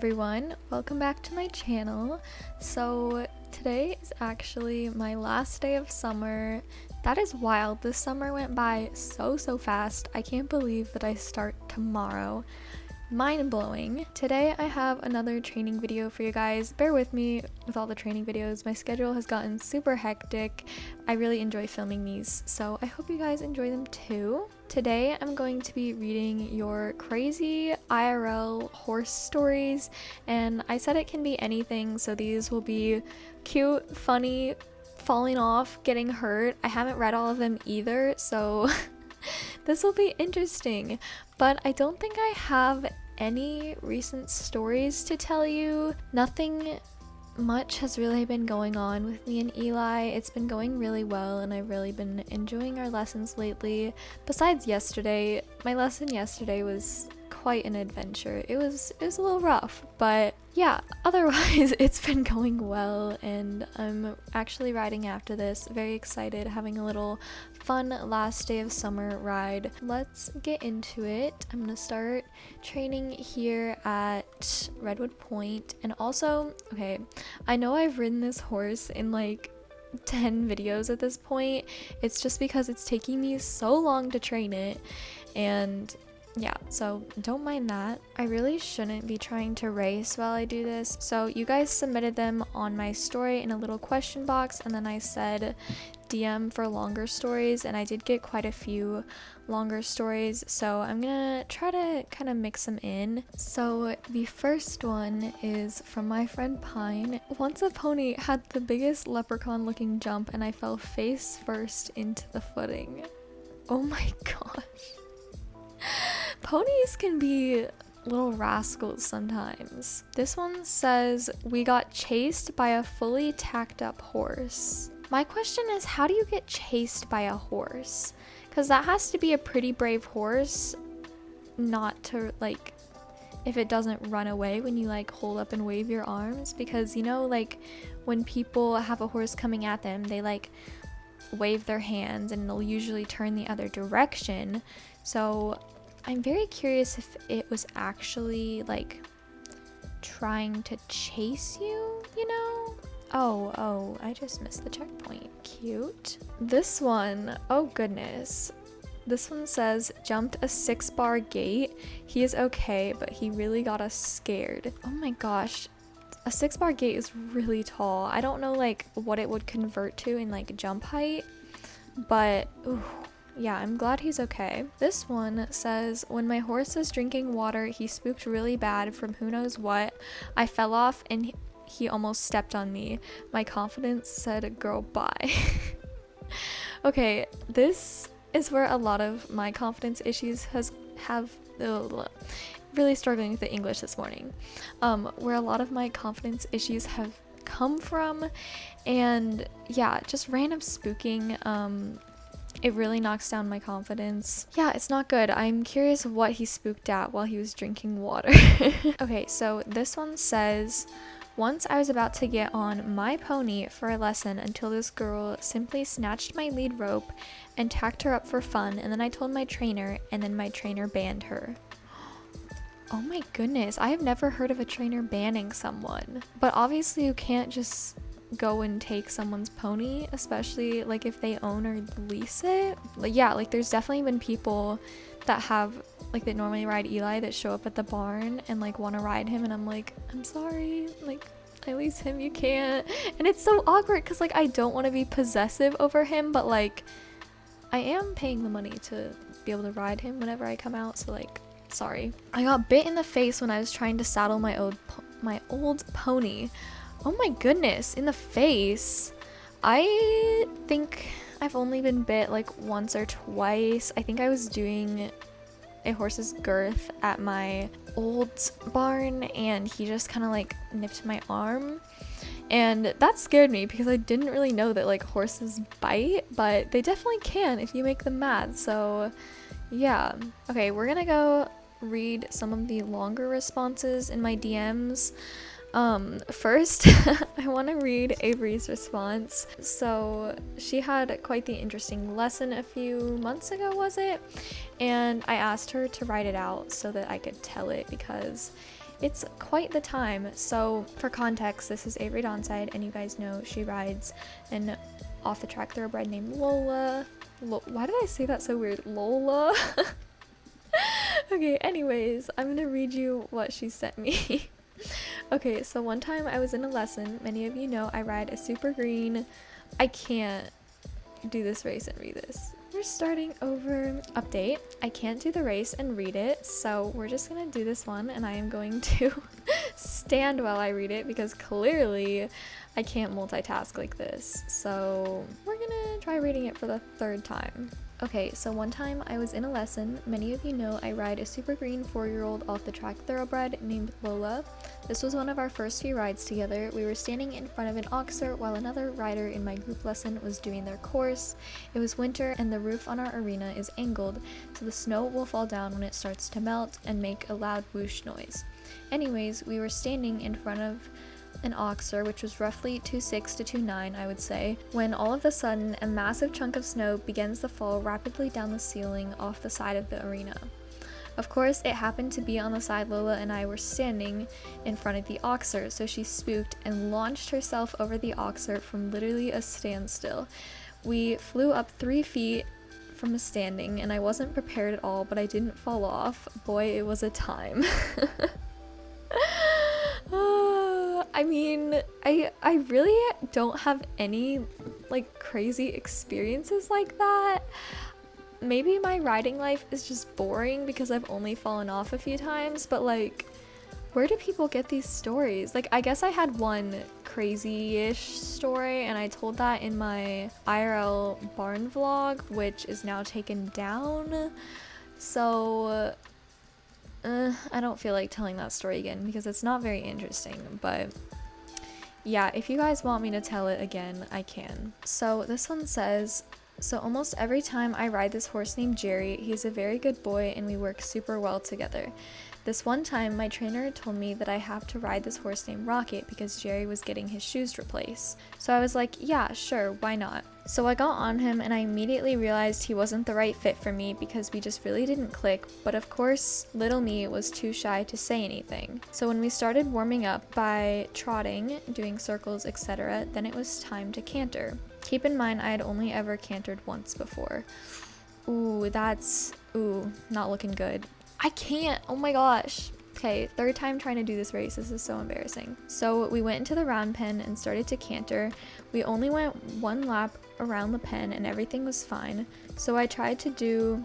everyone, welcome back to my channel. So today is actually my last day of summer. That is wild. This summer went by so fast. I can't believe that I start tomorrow. Mind-blowing. Today I have another training video for you guys. Bear with me with all the training videos. My schedule has gotten super hectic. I really enjoy filming these, so I hope you guys enjoy them too. Today I'm going to be reading your crazy IRL horse stories, and I said it can be anything, so these will be cute, funny, falling off, getting hurt. I haven't read all of them either, so this will be interesting, but I don't think I have any recent stories to tell you. Nothing much has really been going on with me and Eli. It's been going really well and I've really been enjoying our lessons lately. Besides yesterday, my lesson yesterday was quite an adventure. It was a little rough, but yeah, otherwise it's been going well and I'm actually riding after this. Very excited, having a little fun last day of summer ride. Let's get into it. I'm gonna start training here at Redwood Point, and also, okay, I know I've ridden this horse in like 10 videos at this point. It's just because it's taking me so long to train it, and yeah, so don't mind that. I really shouldn't be trying to race while I do this. So you guys submitted them on my story in a little question box, and then I said DM for longer stories, and I did get quite a few longer stories, so I'm gonna try to kind of mix them in. So the first one is from my friend Pine. Once a pony had the biggest leprechaun looking jump and I fell face first into the footing. Oh my gosh. Ponies can be little rascals sometimes. This one says, we got chased by a fully tacked up horse. My question is, how do you get chased by a horse? Because that has to be a pretty brave horse not to, like, if it doesn't run away when you like hold up and wave your arms. Because, you know, like when people have a horse coming at them, they like wave their hands and they'll usually turn the other direction. So I'm very curious if it was actually like trying to chase you, you know? Oh, I just missed the checkpoint. Cute. This one, oh goodness. This one says, jumped a 6-bar gate. He is okay, but he really got us scared. Oh my gosh. A 6-bar gate is really tall. I don't know like what it would convert to in like jump height, but ooh. Yeah, I'm glad he's okay. This one says, when my horse was drinking water, he spooked really bad from who knows what. I fell off and he almost stepped on me. My confidence said, girl, bye. Okay, this is where a lot of my confidence issues really struggling with the English this morning. Where a lot of my confidence issues have come from, and yeah, just random spooking. It really knocks down my confidence. Yeah, it's not good. I'm curious what he spooked at while he was drinking water. Okay, so this one says, once I was about to get on my pony for a lesson until this girl simply snatched my lead rope and tacked her up for fun, and then I told my trainer, and then my trainer banned her. Oh my goodness, I have never heard of a trainer banning someone. But obviously you can't just go and take someone's pony, especially like if they own or lease it. Like, yeah, like there's definitely been people that have like that normally ride Eli that show up at the barn and like want to ride him, and I'm like, I'm sorry, like I lease him, you can't. And it's so awkward because like I don't want to be possessive over him, but like I am paying the money to be able to ride him whenever I come out, so like sorry. I got bit in the face when I was trying to saddle my old pony. Oh my goodness, in the face. I think I've only been bit like once or twice. I think I was doing a horse's girth at my old barn and he just kind of like nipped my arm, and that scared me because I didn't really know that like horses bite, but they definitely can if you make them mad. So yeah. Okay, we're gonna go read some of the longer responses in my DMs. First, I want to read Avery's response. So she had quite the interesting lesson a few months ago, was it? And I asked her to write it out so that I could tell it because it's quite the time. So for context, this is Avery Donside, and you guys know she rides an off-the-track thoroughbred named Lola. Why did I say that so weird? Lola? Okay, anyways, I'm gonna read you what she sent me. Okay, so one time I was in a lesson. Many of you know I ride a super green. I can't do this race and read this. We're starting over. Update. I can't do the race and read it, so we're just gonna do this one, and I am going to stand while I read it because clearly I can't multitask like this. So we're gonna try reading it for the third time. Okay, so one time I was in a lesson. Many of you know I ride a super green 4-year-old off-the-track thoroughbred named Lola. This was one of our first few rides together. We were standing in front of an oxer while another rider in my group lesson was doing their course. It was winter and the roof on our arena is angled, so the snow will fall down when it starts to melt and make a loud whoosh noise. Anyways, we were standing in front of an oxer, which was roughly 2.6 to 2.9, I would say, when all of a sudden a massive chunk of snow begins to fall rapidly down the ceiling off the side of the arena. Of course, it happened to be on the side Lola and I were standing in front of the oxer, so she spooked and launched herself over the oxer from literally a standstill. We flew up 3 feet from a standing, and I wasn't prepared at all, but I didn't fall off. Boy, it was a time. I mean, I really don't have any like crazy experiences like that. Maybe my riding life is just boring because I've only fallen off a few times, but like, where do people get these stories? Like, I guess I had one crazy-ish story, and I told that in my IRL barn vlog, which is now taken down. So I don't feel like telling that story again because it's not very interesting, but yeah, if you guys want me to tell it again, I can. So this one says, so almost every time I ride this horse named Jerry, he's a very good boy and we work super well together. This one time, my trainer told me that I have to ride this horse named Rocket because Jerry was getting his shoes replaced. So I was like, yeah, sure, why not? So I got on him and I immediately realized he wasn't the right fit for me because we just really didn't click, but of course, little me was too shy to say anything. So when we started warming up by trotting, doing circles, etc., then it was time to canter. Keep in mind, I had only ever cantered once before. Ooh, not looking good. I can't, oh my gosh. Okay, third time trying to do this race. This is so embarrassing. So we went into the round pen and started to canter. We only went 1 lap around the pen and everything was fine. So I tried to do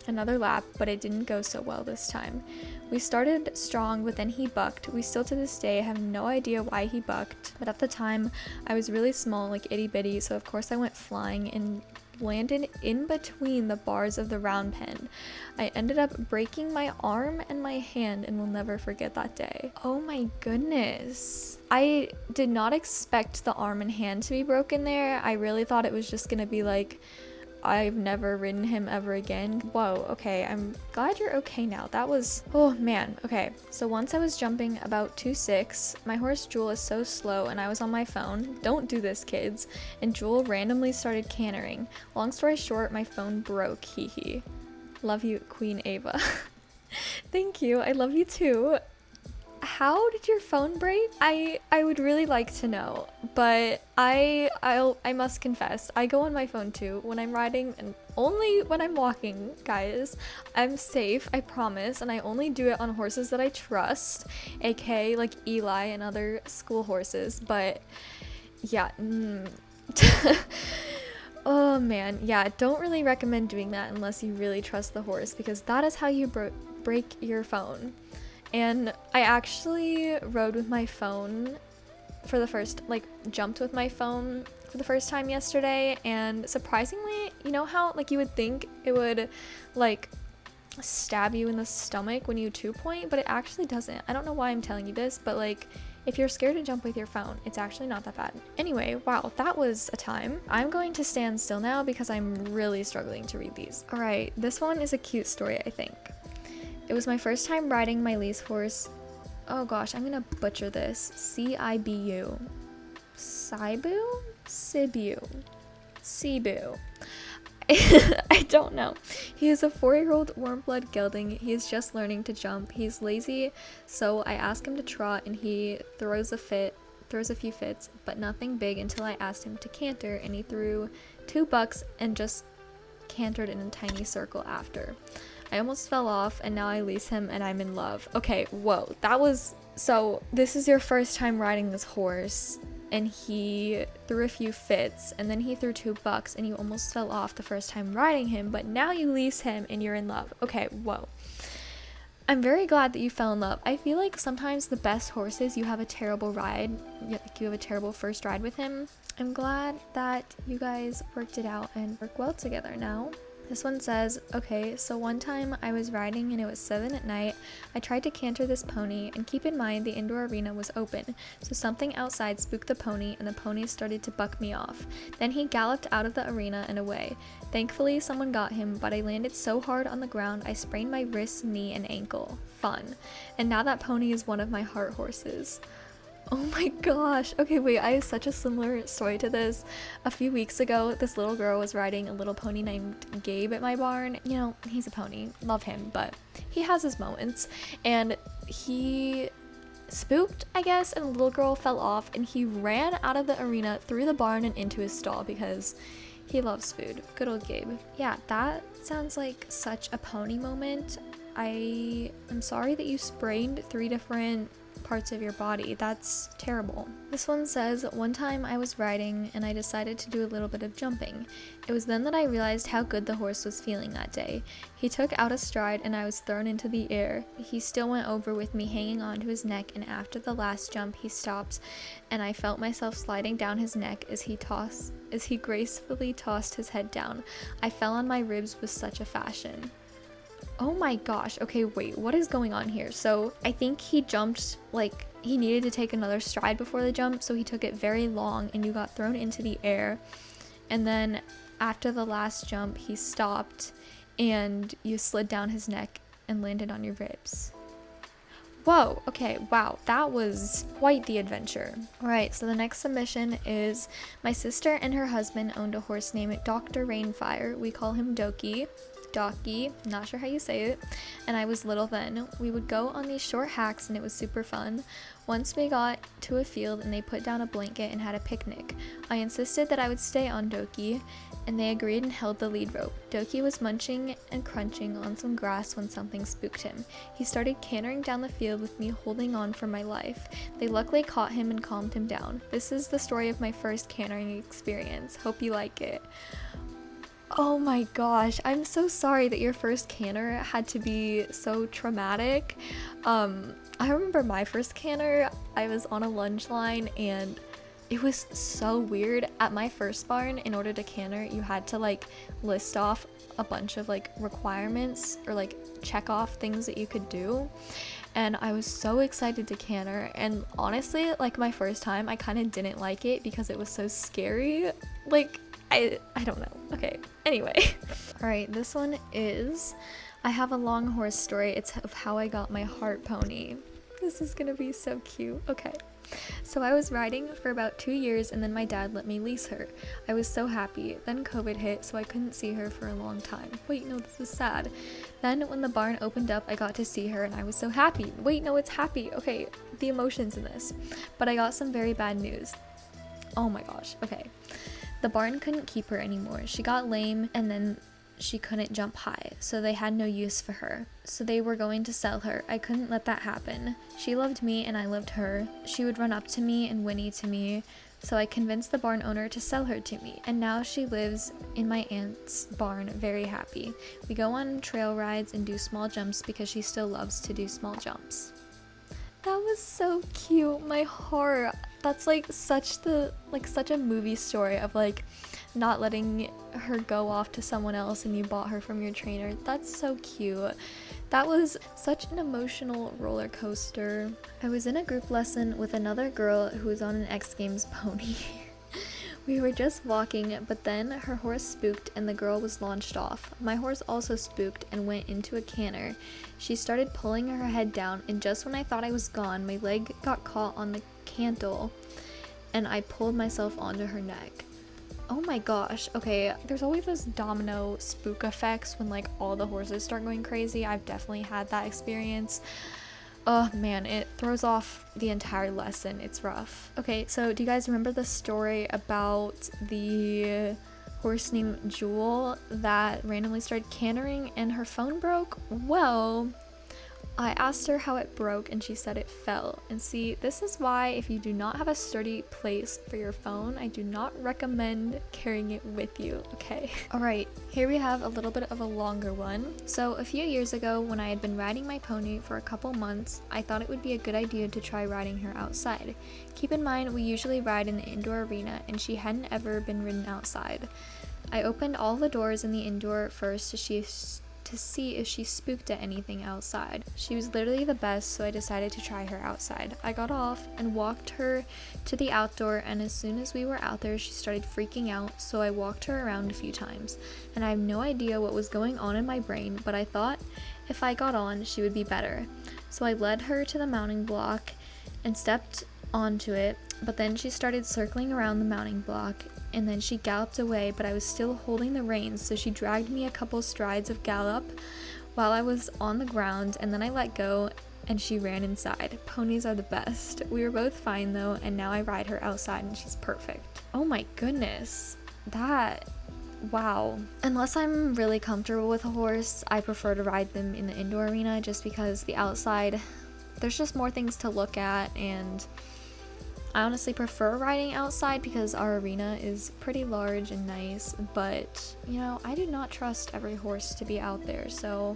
another lap, but it didn't go so well this time. We started strong, but then he bucked. We still to this day have no idea why he bucked, but at the time I was really small, like itty bitty, so of course I went flying and landed in between the bars of the round pen. I ended up breaking my arm and my hand and will never forget that day. Oh my goodness. I did not expect the arm and hand to be broken there. I really thought it was just gonna be like, I've never ridden him ever again. Whoa, okay, I'm glad you're okay now. That was, oh man, okay. So once I was jumping about 2.6, my horse Jewel is so slow and I was on my phone. Don't do this, kids. And Jewel randomly started cantering. Long story short, my phone broke, hee hee. Love you, Queen Ava. Thank you, I love you too. How did your phone break? I would really like to know, but I must confess, I go on my phone too when I'm riding and only when I'm walking, guys. I'm safe, I promise, and I only do it on horses that I trust, aka like Eli and other school horses, but yeah. Oh man, yeah, don't really recommend doing that unless you really trust the horse because that is how you break your phone. And I actually rode with my phone for the first, jumped with my phone for the first time yesterday, and surprisingly, you know how, you would think it would, stab you in the stomach when you 2-point, but it actually doesn't. I don't know why I'm telling you this, but, if you're scared to jump with your phone, it's actually not that bad. Anyway, wow, that was a time. I'm going to stand still now because I'm really struggling to read these. All right, this one is a cute story, I think. It was my first time riding my lease horse. Oh gosh, I'm gonna butcher this. Cibu. Cibu? Cibu. Cibu. I don't know. He is a 4-year-old warm-blood gelding. He is just learning to jump. He's lazy, so I ask him to trot and he throws a few fits, but nothing big until I asked him to canter, and he threw 2 bucks and just cantered in a tiny circle after. I almost fell off, and now I lease him and I'm in love. Okay, whoa, so this is your first time riding this horse, and he threw a few fits, and then he threw 2 bucks, and you almost fell off the first time riding him, but now you lease him and you're in love. Okay, whoa. I'm very glad that you fell in love. I feel like sometimes the best horses, you have a terrible ride, like you have a terrible first ride with him. I'm glad that you guys worked it out and work well together now. This one says, okay, so one time I was riding and it was 7 at night. I tried to canter this pony, and keep in mind the indoor arena was open, so something outside spooked the pony and the pony started to buck me off. Then he galloped out of the arena and away. Thankfully someone got him, but I landed so hard on the ground I sprained my wrist, knee, and ankle. Fun. And now that pony is one of my heart horses. Oh my gosh. Okay, wait, I have such a similar story to this. A few weeks ago, this little girl was riding a little pony named Gabe at my barn. You know, he's a pony. Love him, but he has his moments. And he spooked, I guess, and the little girl fell off, and he ran out of the arena, through the barn, and into his stall because he loves food. Good old Gabe. Yeah, that sounds like such a pony moment. I am sorry that you sprained 3 different parts of your body. That's terrible. This one says, one time I was riding and I decided to do a little bit of jumping. It was then that I realized how good the horse was feeling that day. He took out a stride and I was thrown into the air. He still went over with me hanging onto his neck, and after the last jump he stopped and I felt myself sliding down his neck as he gracefully tossed his head down. I fell on my ribs with such a fashion. Oh my gosh. Okay, wait, what is going on here? So I think he jumped, like he needed to take another stride before the jump, so he took it very long and you got thrown into the air, and then after the last jump he stopped and you slid down his neck and landed on your ribs. Whoa, okay, wow, that was quite the adventure. Alright, so the next submission is, my sister and her husband owned a horse named Dr. Rainfire. We call him Doki, not sure how you say it, and I was little then. We would go on these short hacks and it was super fun. Once we got to a field and they put down a blanket and had a picnic. I insisted that I would stay on Doki, and they agreed and held the lead rope. Doki was munching and crunching on some grass when something spooked him. He started cantering down the field with me holding on for my life. They luckily caught him and calmed him down. This is the story of my first cantering experience. Hope you like it. Oh my gosh, I'm so sorry that your first canter had to be so traumatic. I remember my first canter, I was on a lunge line and it was so weird. At my first barn, in order to canter, you had to like list off a bunch of like requirements or like check off things that you could do. And I was so excited to canter, and honestly, like my first time, I kind of didn't like it because it was so scary. Like, I don't know. Okay, anyway. Alright, this one is, I have a long horse story. It's of how I got my heart pony. This is gonna be so cute. Okay. So I was riding for about 2 years and then my dad let me lease her. I was so happy. Then COVID hit, so I couldn't see her for a long time. Wait, no, this is sad. Then when the barn opened up, I got to see her and I was so happy. Wait, no, it's happy. Okay, the emotions in this. But I got some very bad news. Oh my gosh. Okay. The barn couldn't keep her anymore. She got lame and then she couldn't jump high, so they had no use for her. So they were going to sell her. I couldn't let that happen. She loved me and I loved her. She would run up to me and whinny to me, so I convinced the barn owner to sell her to me. And now she lives in my aunt's barn very happy. We go on trail rides and do small jumps because she still loves to do small jumps. That was so cute. My heart. That's like such a movie story of like not letting her go off to someone else and you bought her from your trainer. That's so cute. That was such an emotional roller coaster. I was in a group lesson with another girl who was on an X Games pony. We were just walking, but then her horse spooked and the girl was launched off. My horse also spooked and went into a canter. She started pulling her head down, and just when I thought I was gone, my leg got caught on the cantle and I pulled myself onto her neck. Oh my gosh, okay, there's always those domino spook effects when like all the horses start going crazy. I've definitely had that experience. Oh man, it throws off the entire lesson. It's rough. Okay, so do you guys remember the story about the horse named Jewel that randomly started cantering and her phone broke? Well, I asked her how it broke and she said it fell. And see, this is why if you do not have a sturdy place for your phone, I do not recommend carrying it with you, okay? Alright, here we have a little bit of a longer one. So a few years ago when I had been riding my pony for a couple months, I thought it would be a good idea to try riding her outside. Keep in mind, we usually ride in the indoor arena and she hadn't ever been ridden outside. I opened all the doors in the indoor first to see if she spooked at anything outside. She was literally the best, so I decided to try her outside. I got off and walked her to the outdoor, and as soon as we were out there, she started freaking out, so I walked her around a few times. And I have no idea what was going on in my brain, but I thought if I got on, she would be better. So I led her to the mounting block and stepped onto it, but then she started circling around the mounting block, and then she galloped away, but I was still holding the reins, so she dragged me a couple strides of gallop while I was on the ground, and then I let go and she ran inside. Ponies are the best. We were both fine though, and now I ride her outside and she's perfect. Oh my goodness, wow. Unless I'm really comfortable with a horse, I prefer to ride them in the indoor arena just because the outside, there's just more things to look at, and I honestly prefer riding outside because our arena is pretty large and nice, but you know, I do not trust every horse to be out there, so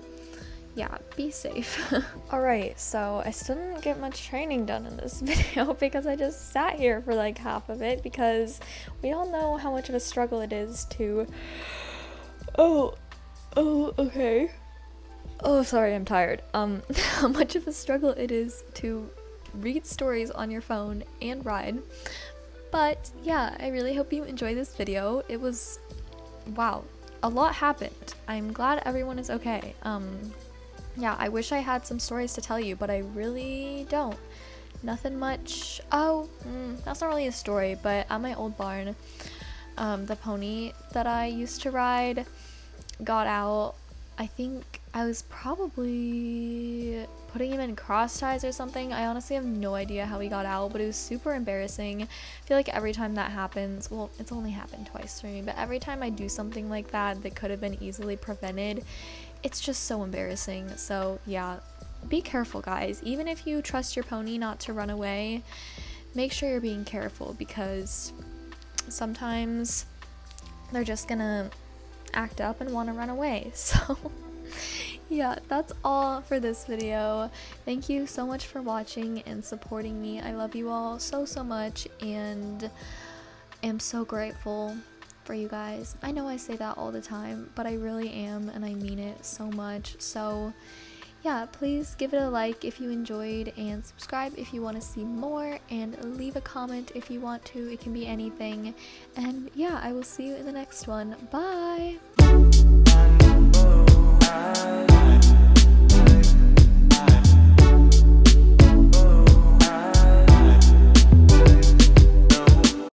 yeah, be safe. Alright, so I still didn't get much training done in this video because I just sat here for like half of it, because we all know how much of a struggle it is to okay. Oh, sorry, I'm tired. How much of a struggle it is to read stories on your phone and ride. But yeah, I really hope you enjoyed this video. It was, wow, a lot happened. I'm glad everyone is okay. Yeah, I wish I had some stories to tell you, but I really don't. Nothing much. That's not really a story, but at my old barn, the pony that I used to ride got out. I think I was probably putting him in cross ties or something. I honestly have no idea how he got out, but it was super embarrassing. I feel like every time that happens, well, it's only happened twice for me, but every time I do something like that that could have been easily prevented, it's just so embarrassing. So yeah, be careful guys. Even if you trust your pony not to run away, make sure you're being careful, because sometimes they're just gonna act up and want to run away. So yeah, that's all for this video. Thank you so much for watching and supporting me. I love you all so much and am so grateful for you guys. I know I say that all the time, but I really am, and I mean it so much. So yeah, please give it a like if you enjoyed, and subscribe if you want to see more, and leave a comment if you want to. It can be anything. And yeah, I will see you in the next one. Bye!